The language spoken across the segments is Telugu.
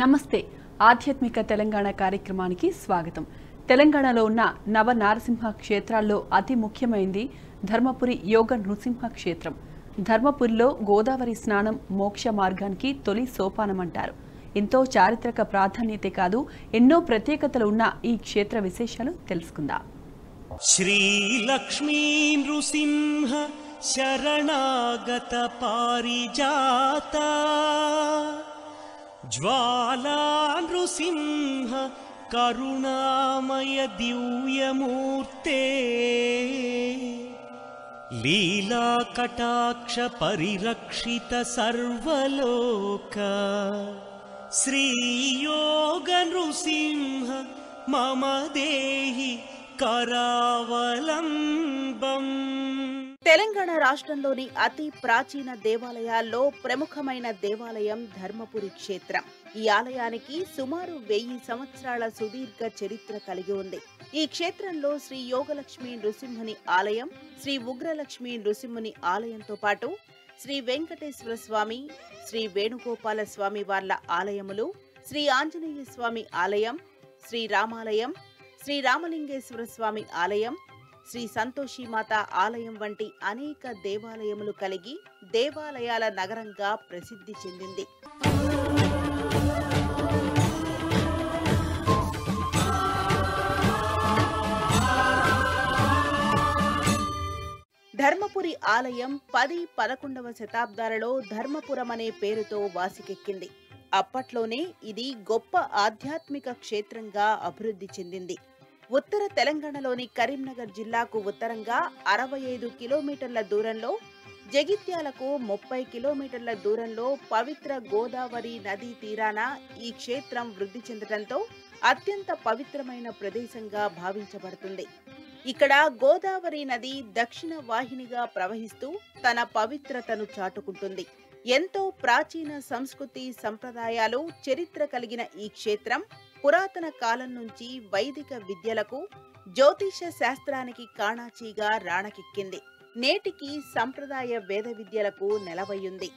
నమస్తే ఆధ్యాత్మిక తెలంగాణ కార్యక్రమానికి స్వాగతం. తెలంగాణలో ఉన్న నవ నారసింహ క్షేత్రాల్లో అతి ముఖ్యమైనది ధర్మపురి యోగ నృసింహ క్షేత్రం. ధర్మపురిలో గోదావరి స్నానం మోక్ష మార్గానికి తొలి సోపానమంటారు. ఎంతో చారిత్రక ప్రాధాన్యతే కాదు, ఎన్నో ప్రత్యేకతలు ఉన్న ఈ క్షేత్ర విశేషాలు తెలుసుకుందాం. శ్రీ లక్ష్మీ నృసింహ శరణాగత పారిజాత జ్వాలా నృసింహ కరుణామయ దివ్యమూర్తే లీలా కటాక్ష పరిరక్షిత సర్వలోక శ్రీ యోగ నృసింహ మమ దేహి కరావలంబం. తెలంగాణ రాష్ట్రంలోని అతి ప్రాచీన దేవాలయాల్లో ప్రముఖమైన దేవాలయం ధర్మపురి క్షేత్రం. ఈ ఆలయానికి సుమారు 1000 సంవత్సరాల సుదీర్ఘ చరిత్ర కలిగి ఉంది. ఈ క్షేత్రంలో శ్రీ యోగలక్ష్మి నృసింహుని ఆలయం, శ్రీ ఉగ్రలక్ష్మి నృసింహుని ఆలయంతో పాటు శ్రీ వెంకటేశ్వర స్వామి, శ్రీ వేణుగోపాల స్వామి వార్ల ఆలయములు, శ్రీ ఆంజనేయ స్వామి ఆలయం, శ్రీ రామాలయం, శ్రీ రామలింగేశ్వర స్వామి ఆలయం, శ్రీ సంతోషిమాత ఆలయం వంటి అనేక దేవాలయములు కలిగి దేవాలయాల నగరంగా ప్రసిద్ధి చెందింది. ధర్మపురి ఆలయం 10-11వ శతాబ్దాలలో ధర్మపురం అనే పేరుతో వాసికెక్కింది. అప్పట్లోనే ఇది గొప్ప ఆధ్యాత్మిక క్షేత్రంగా అభివృద్ధి చెందింది. ఉత్తర తెలంగాణలోని కరీంనగర్ జిల్లాకు ఉత్తరంగా 65 కిలోమీటర్ల దూరంలో, జగిత్యాలకు 30 కిలోమీటర్ల దూరంలో పవిత్ర గోదావరి నదీ తీరాన ఈ క్షేత్రం వృద్ధి చెందడంతో అత్యంత పవిత్రమైన ప్రదేశంగా భావించబడుతుంది. ఇక్కడ గోదావరి నది దక్షిణ వాహినిగా ప్రవహిస్తూ తన పవిత్రతను చాటుకుంటుంది. ఎంతో ప్రాచీన సంస్కృతి, సంప్రదాయాలు, చరిత్ర కలిగిన ఈ క్షేత్రం పురాతన కాలం నుంచి వైదిక విద్యలకు, జ్యోతిష శాస్త్రానికి కాణాచీగా రాణకెక్కింది. నేటికి సంప్రదాయ వేద విద్యలకు నెలవయ్యుంది.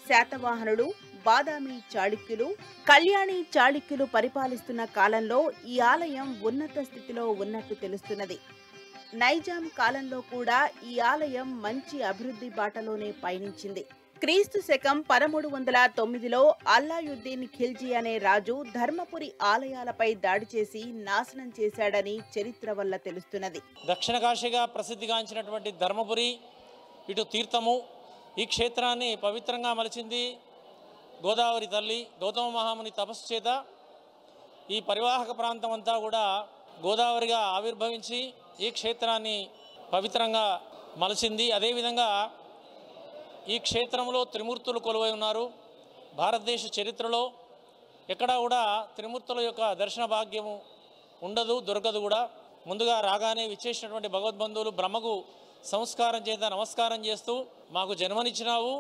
శాతవాహనుడు, బాదామి చాళుక్యులు, కళ్యాణి చాళుక్యులు పరిపాలిస్తున్న కాలంలో ఈ ఆలయం ఉన్నత స్థితిలో ఉన్నట్టు తెలుస్తున్నది. నైజాం కాలంలో కూడా ఈ ఆలయం మంచి అభివృద్ధి బాటలోనే పయనించింది. క్రీస్తు శకం 1309లో అల్లాయుద్దీన్ ఖిల్జీ అనే రాజు ధర్మపురి ఆలయాలపై దాడి చేసి నాశనం చేశాడని చరిత్ర వల్ల తెలుస్తున్నది. దక్షిణ కాశీగా ప్రసిద్ధిగాంచినటువంటి ధర్మపురి, ఇటు తీర్థము, ఈ క్షేత్రాన్ని పవిత్రంగా మలిచింది గోదావరి తల్లి. గౌతమ మహాముని తపస్సు చేత ఈ పరివాహక ప్రాంతం అంతా కూడా గోదావరిగా ఆవిర్భవించి ఈ క్షేత్రాన్ని పవిత్రంగా మలిచింది. అదేవిధంగా ఈ క్షేత్రంలో త్రిమూర్తులు కొలువై ఉన్నారు. భారతదేశ చరిత్రలో ఎక్కడా కూడా త్రిమూర్తుల యొక్క దర్శన భాగ్యము ఉండదు, దొరకదు కూడా. ముందుగా రాగానే విచ్చేసినటువంటి భగవద్బంధువులు బ్రహ్మకు సంస్కారం చేత నమస్కారం చేస్తూ, మాకు జన్మనిచ్చినావు,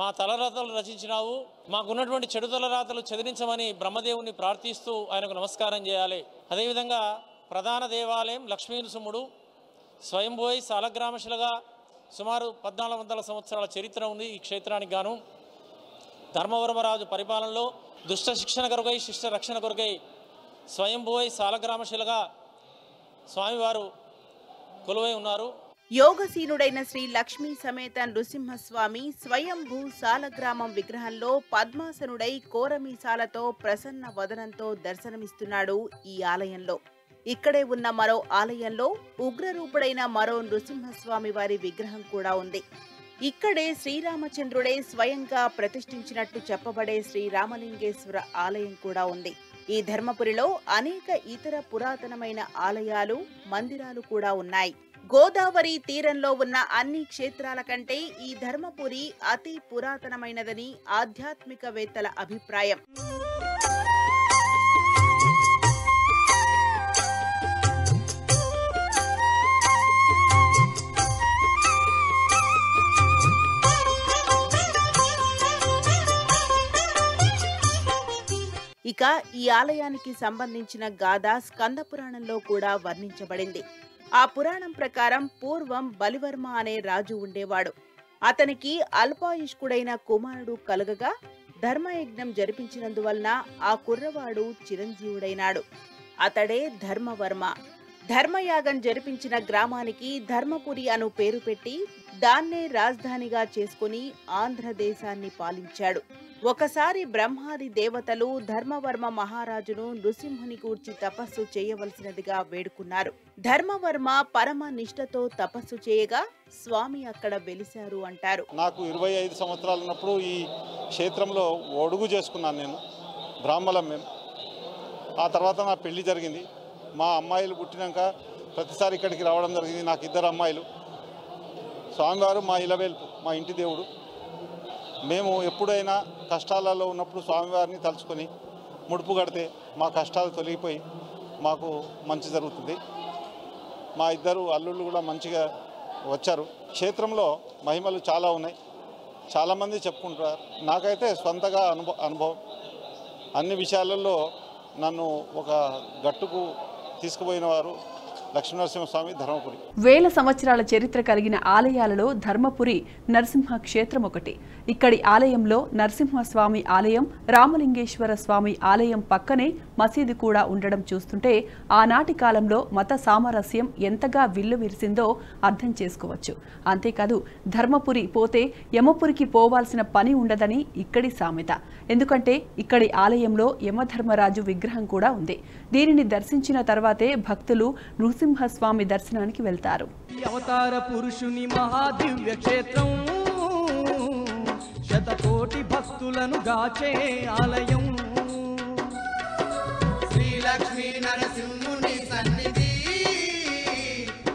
మా తలరాతలు రచించినావు, మాకున్నటువంటి చెడు తలరాతలు చెదిరించమని బ్రహ్మదేవుని ప్రార్థిస్తూ ఆయనకు నమస్కారం చేయాలి. అదేవిధంగా ప్రధాన దేవాలయం లక్ష్మీనృసింహుడు స్వయంభోయి సాలగ్రామశిలగా సుమారు 1400 సంవత్సరాల చరిత్ర ఉంది ఈ క్షేత్రానికి గాను. ధర్మవర్మరాజు పరిపాలనలో దుష్ట శిక్షణ కొరకై, శిష్ట రక్షణ కొరకై స్వయంభోయి సాలగ్రామశిలగా స్వామివారు కొలువై ఉన్నారు. యోగసీనుడైన శ్రీ లక్ష్మీ సమేత నృసింహస్వామి స్వయంభూ సాలగ్రామం విగ్రహంలో పద్మాసనుడై కోరమీసాలతో ప్రసన్న వదనంతో దర్శనమిస్తున్నాడు ఈ ఆలయంలో. ఇక్కడే ఉన్న మరో ఆలయంలో ఉగ్రరూపుడైన మరో నృసింహస్వామి వారి విగ్రహం కూడా ఉంది. ఇక్కడే శ్రీరామచంద్రుడే స్వయంగా ప్రతిష్ఠించినట్టు చెప్పబడే శ్రీ రామలింగేశ్వర ఆలయం కూడా ఉంది. ఈ ధర్మపురిలో అనేక ఇతర పురాతనమైన ఆలయాలు, మందిరాలు కూడా ఉన్నాయి. గోదావరి తీరంలో ఉన్న అన్ని క్షేత్రాల కంటే ఈ ధర్మపురి అతి పురాతనమైనదని ఆధ్యాత్మికవేత్తల అభిప్రాయం. ఇక ఈ ఆలయానికి సంబంధించిన గాథ స్కంద పురాణంలో కూడా వర్ణించబడింది. ఆ పురాణం ప్రకారం పూర్వం బలివర్మ అనే రాజు ఉండేవాడు. అతనికి అల్పాయుష్కుడైన కుమారుడు కలుగగా ధర్మయజ్ఞం జరిపించినందువలన ఆ కుర్రవాడు చిరంజీవుడైనాడు. అతడే ధర్మవర్మ. ధర్మయాగం జరిపించిన గ్రామానికి ధర్మపురి అను పేరు పెట్టి దాన్నే రాజధానిగా చేసుకుని ఆంధ్రదేశాన్ని పాలించాడు. ఒకసారి బ్రహ్మాది దేవతలు ధర్మవర్మ మహారాజును నృసింహుని గూర్చి తపస్సు చేయవలసినదిగా వేడుకున్నారు. ధర్మవర్మ పరమ నిష్ఠతో తపస్సు చేయగా స్వామి అక్కడ వెలిశారు అంటారు. నాకు 25 సంవత్సరాలు ఉన్నప్పుడు ఈ క్షేత్రంలో ఒడుగు చేసుకున్నాను. నేను బ్రాహ్మణం. మేము ఆ తర్వాత నా పెళ్లి జరిగింది. మా అమ్మాయిలు పుట్టినాక ప్రతిసారి ఇక్కడికి రావడం జరిగింది. నాకు 2 అమ్మాయిలు. స్వామివారు మా ఇలవేల్పు, మా ఇంటి దేవుడు. మేము ఎప్పుడైనా కష్టాలలో ఉన్నప్పుడు స్వామివారిని తలుచుకొని ముడుపు కడితే మా కష్టాలు తొలగిపోయి మాకు మంచి జరుగుతుంది. మా 2 అల్లుళ్ళు కూడా మంచిగా వచ్చారు. క్షేత్రంలో మహిమలు చాలా ఉన్నాయి. చాలామంది చెప్పుకుంటారు. నాకైతే స్వంతగా అనుభవం అన్ని విషయాలలో నన్ను ఒక గట్టుకు తీసుకుపోయిన వారు లక్ష్మీనరసింహస్వామి ధర్మపురి. వేల సంవత్సరాల చరిత్ర కలిగిన ఆలయాలలో ధర్మపురి నరసింహ క్షేత్రం ఒకటి. ఇక్కడి ఆలయంలో నరసింహస్వామి ఆలయం, రామలింగేశ్వర స్వామి ఆలయం పక్కనే మసీదు కూడా ఉండడం చూస్తుంటే ఆనాటి కాలంలో మత సామరస్యం ఎంతగా విల్లు విరిసిందో అర్థం చేసుకోవచ్చు. అంతేకాదు ధర్మపురి పోతే యమపురికి పోవాల్సిన పని ఉండదని ఇక్కడి సామెత. ఎందుకంటే ఇక్కడి ఆలయంలో యమధర్మరాజు విగ్రహం కూడా ఉంది. దీనిని దర్శించిన తర్వాతే భక్తులు నృసింహస్వామి దర్శనానికి వెళ్తారు. అవతార పురుషుని మహాదివ్య క్షేత్రం, శతకోటి భక్తులను గాచే ఆలయం. శ్రీ లక్ష్మీ నరసింహుని సన్నిధి,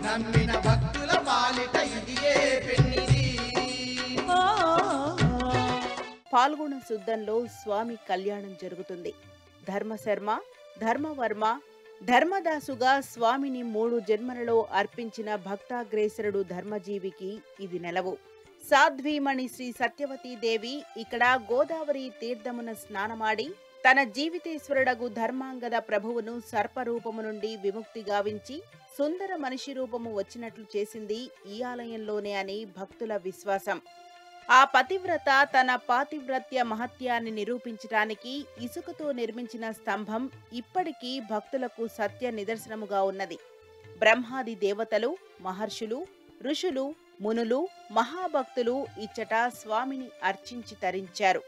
నమ్మిన భక్తుల పాలిట ఇదియే పెన్నిధి. పాల్గొన శుద్ధంలో స్వామి కళ్యాణం జరుగుతుంది. ధర్మశర్మ, ధర్మవర్మ, ధర్మదాసుగా స్వామిని 3 జన్మలలో అర్పించిన భక్తాగ్రేసరుడు ధర్మజీవికి ఇది నెలవు. సాధ్వీమణి శ్రీ సత్యవతీదేవి ఇక్కడ గోదావరి తీర్థమున స్నానమాడి తన జీవితేశ్వరుడగు ధర్మాంగద ప్రభువును సర్పరూపము నుండి విముక్తి గావించి సుందర మనిషి రూపము వచ్చినట్లు చేసింది ఈ ఆలయంలోనే అని భక్తుల విశ్వాసం. ఆ పతివ్రత తన పాతివ్రత్య మహత్యాన్ని నిరూపించడానికి ఇసుకతో నిర్మించిన స్తంభం ఇప్పటికీ భక్తులకు సత్య నిదర్శనముగా ఉన్నది. బ్రహ్మాది దేవతలు, మహర్షులు, ఋషులు, మునులు, మహాభక్తులు ఇచ్చట స్వామిని అర్చించి తరించారు.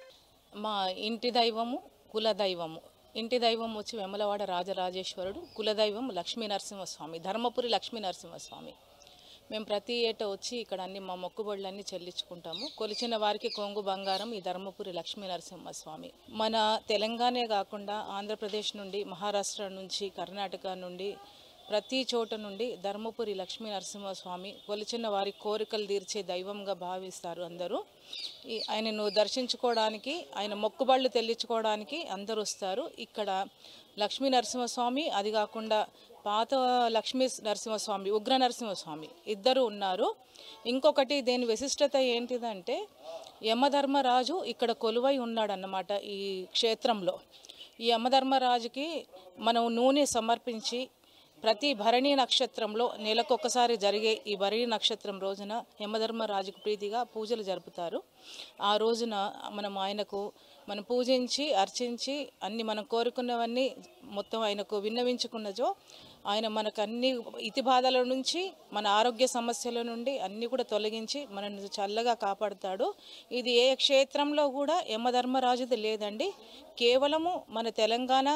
మా ఇంటి దైవము, కులదైవము. ఇంటి దైవం వచ్చి వేములవాడ రాజరాజేశ్వరుడు, కులదైవం లక్ష్మీ నరసింహస్వామి, ధర్మపురి లక్ష్మీ నరసింహస్వామి. మేము ప్రతి ఏటా వచ్చి ఇక్కడ అన్ని మా మొక్కుబడులన్నీ చెల్లించుకుంటాము. కొలిచిన వారికి కొంగు బంగారం ఈ ధర్మపురి లక్ష్మీ నరసింహస్వామి. మన తెలంగాణే కాకుండా ఆంధ్రప్రదేశ్ నుండి, మహారాష్ట్ర నుంచి, కర్ణాటక నుండి, ప్రతి చోట నుండి ధర్మపురి లక్ష్మీ నరసింహస్వామి కొలిచిన వారి కోరికలు తీర్చే దైవంగా భావిస్తారు అందరూ. ఆయనను దర్శించుకోవడానికి, ఆయన మొక్కుబళ్ళు చెల్లించుకోవడానికి అందరూ వస్తారు. ఇక్కడ లక్ష్మీ నరసింహస్వామి, అది కాకుండా పాత లక్ష్మీ నరసింహస్వామి, ఉగ్ర నరసింహస్వామి ఇద్దరు ఉన్నారు. ఇంకొకటి దీని విశిష్టత ఏంటిదంటే యమధర్మరాజు ఇక్కడ కొలువై ఉన్నాడన్నమాట ఈ క్షేత్రంలో. ఈ యమధర్మరాజుకి మనం నూనె సమర్పించి ప్రతి భరణి నక్షత్రంలో నెలకొకసారి జరిగే ఈ భరణి నక్షత్రం రోజున యమధర్మరాజుకు ప్రీతిగా పూజలు జరుపుతారు. ఆ రోజున ఆయనకు మనం పూజించి అర్చించి అన్ని మనం కోరుకున్నవన్నీ మొత్తం ఆయనకు విన్నవించుకున్నచో ఆయన మనకు అన్ని ఇతి బాధల నుంచి, మన ఆరోగ్య సమస్యల నుండి అన్నీ కూడా తొలగించి మనల్ని చల్లగా కాపాడుతాడు. ఇది ఏ క్షేత్రంలో కూడా యమధర్మరాజుది లేదండి. కేవలము మన తెలంగాణ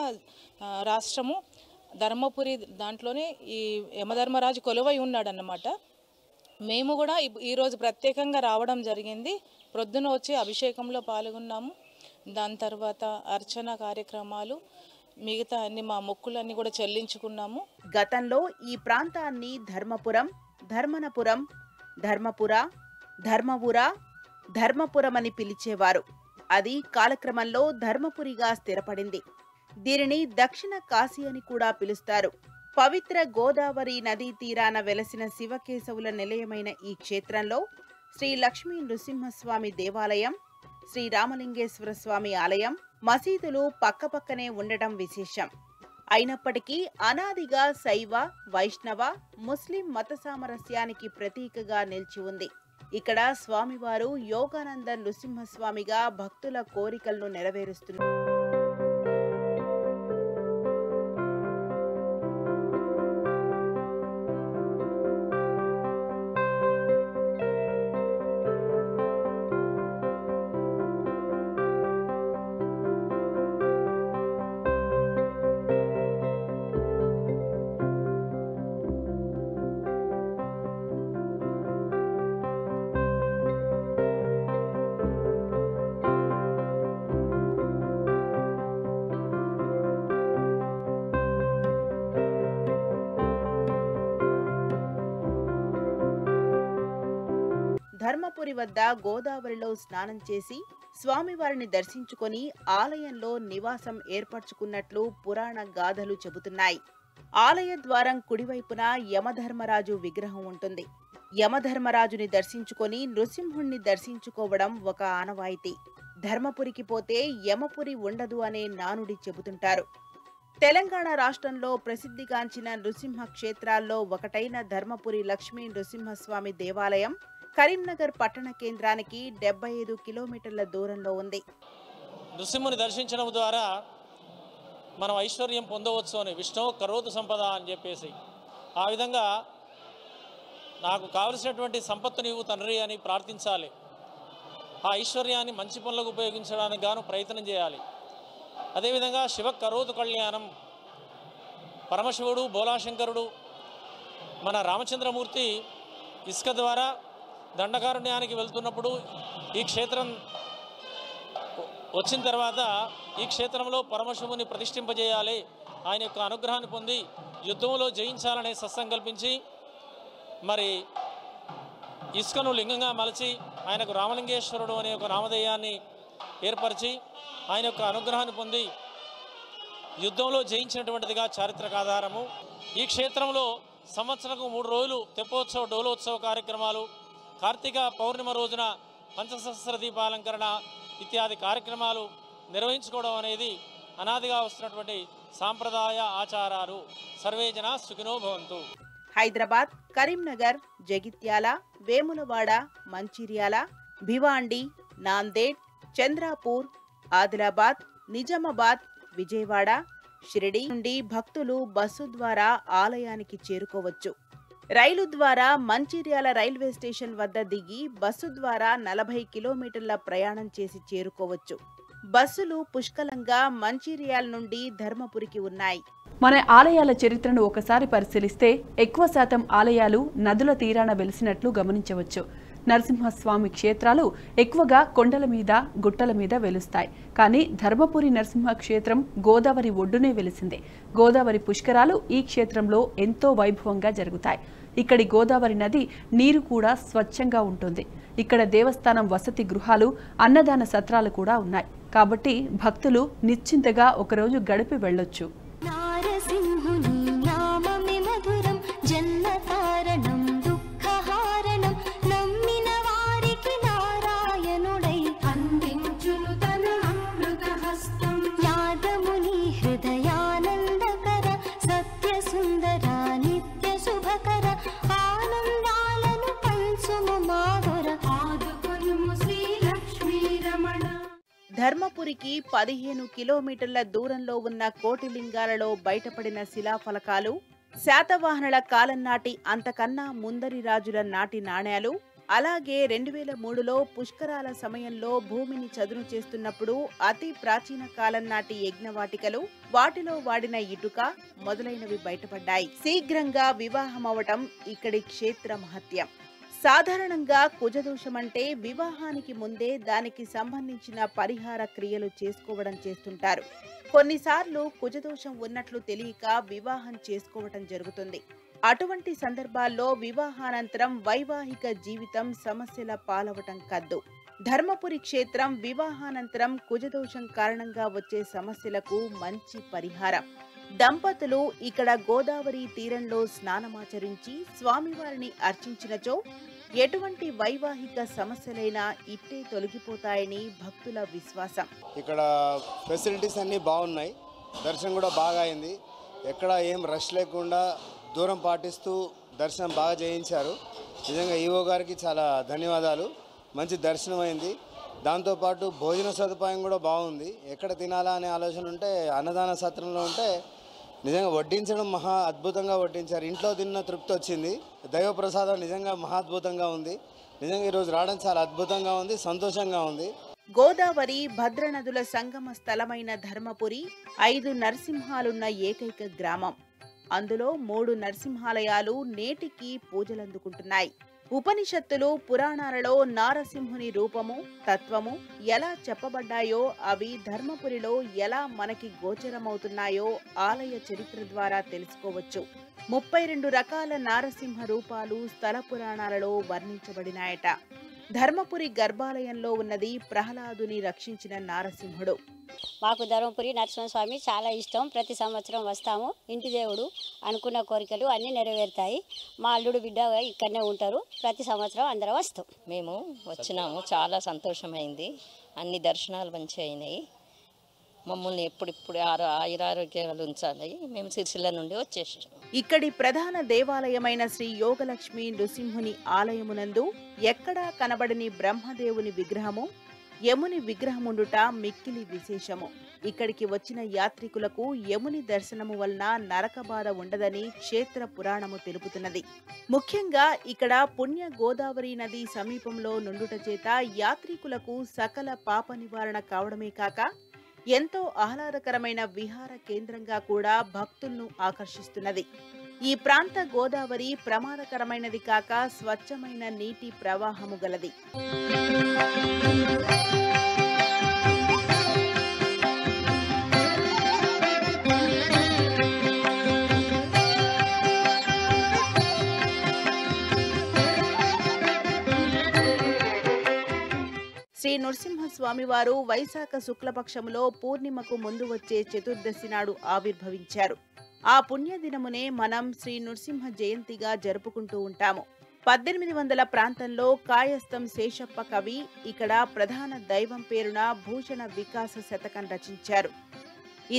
రాష్ట్రము ధర్మపురి దాంట్లోనే ఈ యమధర్మరాజు కొలువై ఉన్నాడన్నమాట. మేము కూడా ఈరోజు ప్రత్యేకంగా రావడం జరిగింది. ప్రొద్దున వచ్చి అభిషేకంలో పాల్గొన్నాము. దాని తర్వాత అర్చన కార్యక్రమాలు, మిగతా అన్ని మా మొక్కులన్నీ కూడా చెల్లించుకున్నాము. గతంలో ఈ ప్రాంతాన్ని ధర్మపురం, ధర్మనపురం, ధర్మపుర, ధర్మవుర, ధర్మపురం అని పిలిచేవారు. అది కాలక్రమంలో ధర్మపురిగా స్థిరపడింది. దీనిని దక్షిణ కాశీ అని కూడా పిలుస్తారు. పవిత్ర గోదావరి నదీ తీరాన వెలసిన శివకేశవుల నిలయమైన ఈ క్షేత్రంలో శ్రీ లక్ష్మీ నృసింహస్వామి దేవాలయం, శ్రీ రామలింగేశ్వర స్వామి ఆలయం, మసీదులు పక్కపక్కనే ఉండటం విశేషం. అయినప్పటికీ అనాదిగా శైవ, వైష్ణవ, ముస్లిం మత సామరస్యానికి ప్రతీకగా నిలిచి ఉంది. ఇక్కడ స్వామివారు యోగానంద నృసింహస్వామిగా భక్తుల కోరికలను నెరవేరుస్తున్నారు. ధర్మపురి వద్ద గోదావరిలో స్నానం చేసి స్వామివారిని దర్శించుకొని ఆలయంలో నివాసం ఏర్పరచుకున్నట్లు పురాణ గాథలు చెబుతున్నాయి. ఆలయ ద్వారం కుడివైపున యమధర్మరాజు విగ్రహం ఉంటుంది. యమధర్మరాజుని దర్శించుకొని నృసింహుణ్ణి దర్శించుకోవడం ఒక ఆనవాయితీ. ధర్మపురికి పోతే యమపురి ఉండదు అనే నానుడి చెబుతుంటారు. తెలంగాణ రాష్ట్రంలో ప్రసిద్ధిగాంచిన నృసింహ క్షేత్రాల్లో ఒకటైన ధర్మపురి లక్ష్మీ నృసింహస్వామి దేవాలయం కరీంనగర్ పట్టణ కేంద్రానికి 75 కిలోమీటర్ల దూరంలో ఉంది. నృసింహుని దర్శించడం ద్వారా మనం ఐశ్వర్యం పొందవచ్చు అని విష్ణు కరోతు సంపద అని చెప్పేసి ఆ విధంగా నాకు కావలసినటువంటి సంపత్తు నీవు తండ్రి అని ప్రార్థించాలి. ఆ ఐశ్వర్యాన్ని మంచి పనులకు ఉపయోగించడానికి గాను ప్రయత్నం చేయాలి. అదేవిధంగా శివ కరోతు కళ్యాణం పరమశివుడు బోలాశంకరుడు మన రామచంద్రమూర్తి ఇసుక ద్వారా దండకారణ్యానికి వెళ్తున్నప్పుడు ఈ క్షేత్రం వచ్చిన తర్వాత ఈ క్షేత్రంలో పరమశివుని ప్రతిష్ఠింపజేయాలి, ఆయన యొక్క అనుగ్రహాన్ని పొంది యుద్ధంలో జయించాలనే సత్సంకల్పించి మరి ఇసుకను లింగంగా మలచి ఆయనకు రామలింగేశ్వరుడు అనే ఒక నామధేయాన్ని ఏర్పరిచి ఆయన యొక్క అనుగ్రహాన్ని పొంది యుద్ధంలో జయించినటువంటిదిగా చారిత్రక ఆధారము. ఈ క్షేత్రంలో సంవత్సరకు 3 రోజులు తెప్పోత్సవ డోలోత్సవ కార్యక్రమాలు, కార్తీక పౌర్ణిమ రోజున పంచసహస్ర దీపాలంకరణ ఇత్యాది కార్యక్రమాలు నిర్వహించుకోవడం అనేది అనాదిగా వస్తున్నటువంటి సాంప్రదాయ ఆచారాలు. సర్వే జనా సుఖినో భవంతు. హైదరాబాద్, కరీంనగర్, జగిత్యాల, వేములవాడ, మంచిర్యాల, భివాండి, నాందేడ్, చంద్రాపూర్, ఆదిలాబాద్, నిజామాబాద్, విజయవాడ, షిరిడి నుండి భక్తులు బస్సు ద్వారా ఆలయానికి చేరుకోవచ్చు. రైలు ద్వారా మంచిర్యాల రైల్వే స్టేషన్ వద్ద దిగి బస్సు ద్వారా 40 కిలోమీటర్ల ప్రయాణం చేసి చేరుకోవచ్చు. బస్సులు పుష్కలంగా మంచిర్యాల నుండి ధర్మపురికి ఉన్నాయి. మన ఆలయాల చరిత్రను ఒకసారి పరిశీలిస్తే ఎక్కువ శాతం ఆలయాలు నదుల తీరాన వెలిసినట్లు గమనించవచ్చు. నరసింహస్వామి క్షేత్రాలు ఎక్కువగా కొండల మీద గుట్టల మీద వెలుస్తాయి. కానీ ధర్మపురి నరసింహ క్షేత్రం గోదావరి ఒడ్డునే వెలిసిందే. గోదావరి పుష్కరాలు ఈ క్షేత్రంలో ఎంతో వైభవంగా జరుగుతాయి. ఇక్కడి గోదావరి నది నీరు కూడా స్వచ్ఛంగా ఉంటుంది. ఇక్కడ దేవస్థానం వసతి గృహాలు, అన్నదాన సత్రాలు కూడా ఉన్నాయి. కాబట్టి భక్తులు నిశ్చింతగా ఒకరోజు గడిపి వెళ్ళొచ్చు. ధర్మపురికి 15 కిలోమీటర్ల దూరంలో ఉన్న కోటిలింగాలలో బయటపడిన శిలాఫలకాలు, శాతవాహనుల కాలం నాటి అంతకన్నా ముందరి రాజుల నాటి నాణేలు, అలాగే 2003లో పుష్కరాల సమయంలో భూమిని చదును చేస్తున్నప్పుడు అతి ప్రాచీన కాలం నాటి యజ్ఞవాటికలు, వాటిలో వాడిన ఇటుక మొదలైనవి బయటపడ్డాయి. శీఘ్రంగా వివాహమవటం ఇక్కడి క్షేత్ర మహత్యం. సాధారణంగా కుజదోషమంటే వివాహానికి ముందే దానికి సంబంధించిన పరిహార క్రియలు చేసుకోవడం చేస్తుంటారు. కొన్నిసార్లు కుజదోషం ఉన్నట్లు తెలియక వివాహం చేసుకోవటం జరుగుతుంది. అటువంటి సందర్భాల్లో వివాహానంతరం వైవాహిక జీవితం సమస్యల పాలవటం కద్దు. ధర్మపురి క్షేత్రం వివాహానంతరం కుజదోషం కారణంగా వచ్చే సమస్యలకు మంచి పరిహారం. దంపతులు ఇక్కడ గోదావరి తీరంలో స్నానమాచరించి స్వామివారిని అర్చించినచో ఎటువంటి వైవాహిక సమస్యలైనా ఇట్టే తొలగిపోతాయని భక్తుల విశ్వాసం. ఇక్కడ ఫెసిలిటీస్ అన్నీ బాగున్నాయి. దర్శనం కూడా బాగా అయింది. ఎక్కడ ఏం రష్ లేకుండా దూరం పాటిస్తూ దర్శనం బాగా చేయించారు. నిజంగా ఈవో గారికి చాలా ధన్యవాదాలు. మంచి దర్శనం అయింది. దాంతోపాటు భోజన సదుపాయం కూడా బాగుంది. ఎక్కడ తినాలా అనే ఆలోచన ఉంటే అన్నదాన సత్రంలో ఉంటే నిజంగా వడ్డించడం మహా అద్భుతంగా వడ్డించారు. ఇంట్లో తిన్న తృప్తి వచ్చింది. దైవ ప్రసాదం నిజంగా మహాద్భుతంగా ఉంది. నిజంగా ఈరోజు రావడం చాలా అద్భుతంగా ఉంది, సంతోషంగా ఉంది. గోదావరి భద్ర నదుల సంగమ స్థలమైన ధర్మపురి 5 నరసింహాలున్న ఏకైక గ్రామం. అందులో 3 నరసింహాలయాలు నేటికి పూజలందుకుంటున్నాయి. ఉపనిషత్తులు, పురాణాలలో నారసింహుని రూపము, తత్వము ఎలా చెప్పబడ్డాయో అవి ధర్మపురిలో ఎలా మనకి గోచరమవుతున్నాయో ఆలయ చరిత్ర ద్వారా తెలుసుకోవచ్చు. 32 రకాల నారసింహ రూపాలు స్థల పురాణాలలో వర్ణించబడినాయట. ధర్మపురి గర్భాలయంలో ఉన్నది ప్రహ్లాదుని రక్షించిన నారసింహుడు. మాకు ధర్మపురి నరసింహస్వామి చాలా ఇష్టం. ప్రతి సంవత్సరం వస్తాము. ఇంటి దేవుడు, అనుకున్న కోరికలు అన్నీ నెరవేరుతాయి. మా అల్లుడు బిడ్డ ఇక్కడనే ఉంటారు. ప్రతి సంవత్సరం అందరం వస్తాం. మేము వచ్చినాము, చాలా సంతోషమైంది. అన్ని దర్శనాలు మంచిగా అయినాయి. మమ్మల్ని ఎప్పుడిప్పుడు ఆయురారోగ్యాలు ఉంచాలి. మేము సిరిసిల్ల నుండి వచ్చేసాం. ఇక్కడి ప్రధాన దేవాలయమైన శ్రీ యోగలక్ష్మి నృసింహుని ఆలయమునందు ఎక్కడా కనబడని బ్రహ్మదేవుని విగ్రహము, యముని విగ్రహముండుట మిక్కిలి విశేషము. ఇక్కడికి వచ్చిన యాత్రికులకు యముని దర్శనము వలన నరకబాధ ఉండదని క్షేత్ర పురాణము తెలుపుతున్నది. ముఖ్యంగా ఇక్కడ పుణ్య గోదావరి నది సమీపంలో నుండుట చేత యాత్రికులకు సకల పాప నివారణ కావడమే కాక ఎంతో ఆహ్లాదకరమైన విహార కేంద్రంగా కూడా భక్తులను ఆకర్షిస్తున్నది. ఈ ప్రాంత గోదావరి ప్రమాదకరమైనది కాక స్వచ్ఛమైన నీటి ప్రవాహము గలది. శ్రీ నృసింహస్వామివారు వైశాఖ శుక్లపక్షములో పూర్ణిమకు ముందు వచ్చే చతుర్దశి నాడు ఆవిర్భవించారు. ఆ పుణ్యదినమునే మనం శ్రీ నృసింహ జయంతిగా జరుపుకుంటూ ఉంటాము. 1800 ప్రాంతంలో కాయస్థం శేషప్ప కవి ఇక్కడ ప్రధాన దైవం పేరున భూషణ వికాస శతకం రచించారు.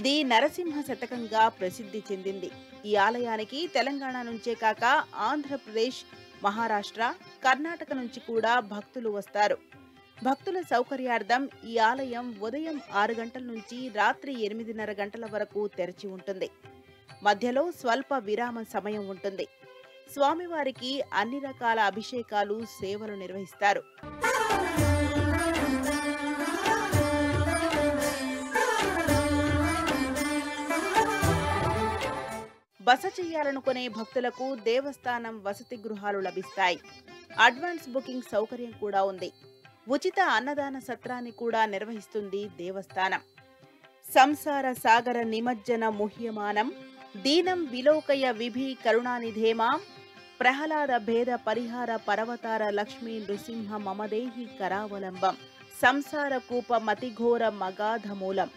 ఇది నరసింహ శతకంగా ప్రసిద్ధి చెందింది. ఈ ఆలయానికి తెలంగాణ నుంచే కాక ఆంధ్రప్రదేశ్, మహారాష్ట్ర, కర్ణాటక నుంచి కూడా భక్తులు వస్తారు. భక్తుల సౌకర్యార్థం ఈ ఆలయం ఉదయం 6 గంటల నుంచి రాత్రి 8:30 గంటల వరకు తెరిచి ఉంటుంది. మధ్యలో స్వల్ప విరామ సమయం ఉంటుంది. స్వామివారికి అన్ని రకాల అభిషేకాలు, సేవలు నిర్వహిస్తారు. బస చేయాలనుకునే భక్తులకు దేవస్థానం వసతి గృహాలు లభిస్తాయి. అడ్వాన్స్ బుకింగ్ సౌకర్యం కూడా ఉంది. ఉచిత అన్నదాన సత్రాన్ని కూడా నిర్వహిస్తుంది దేవస్థానం. సంసార సాగర నిమజ్జన ముహ్యమానం దీనం విలోకయ విభి కరుణానిధేమాం ప్రహ్లాద భేద పరిహార పర్వతార లక్ష్మీ నృసింహ మమదేహి కరావలంబం సంసార కూప మతిఘోర మగాధమూలం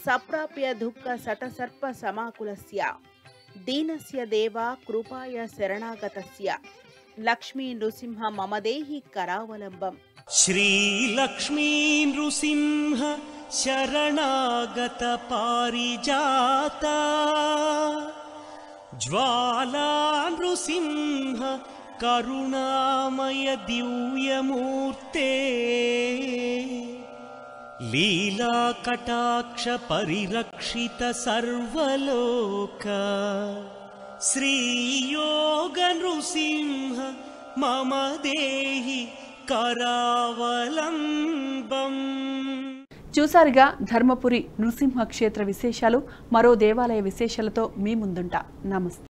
సప్రాప్య దుఃఖ సతసర్ప సమాకులస్య దీనస్య దేవా కృపాయ శరణాగతస్య లక్ష్మీ నృసింహ మమదేహి కరావలంబం. శ్రీ లక్ష్మీ నృసింహ శరణాగత పారిజాత జ్వాలా నృసింహ కరుణామయ దివ్యమూర్తే లీలా కటాక్ష పరిరక్షిత సర్వలోక శ్రీ యోగ నృసింహ మమ దేహి కరావలంబం. చూసారుగా ధర్మపురి నృసింహ క్షేత్ర విశేషాలు. మరో దేవాలయ విశేషాలతో మీ ముందుంటా. నమస్తే.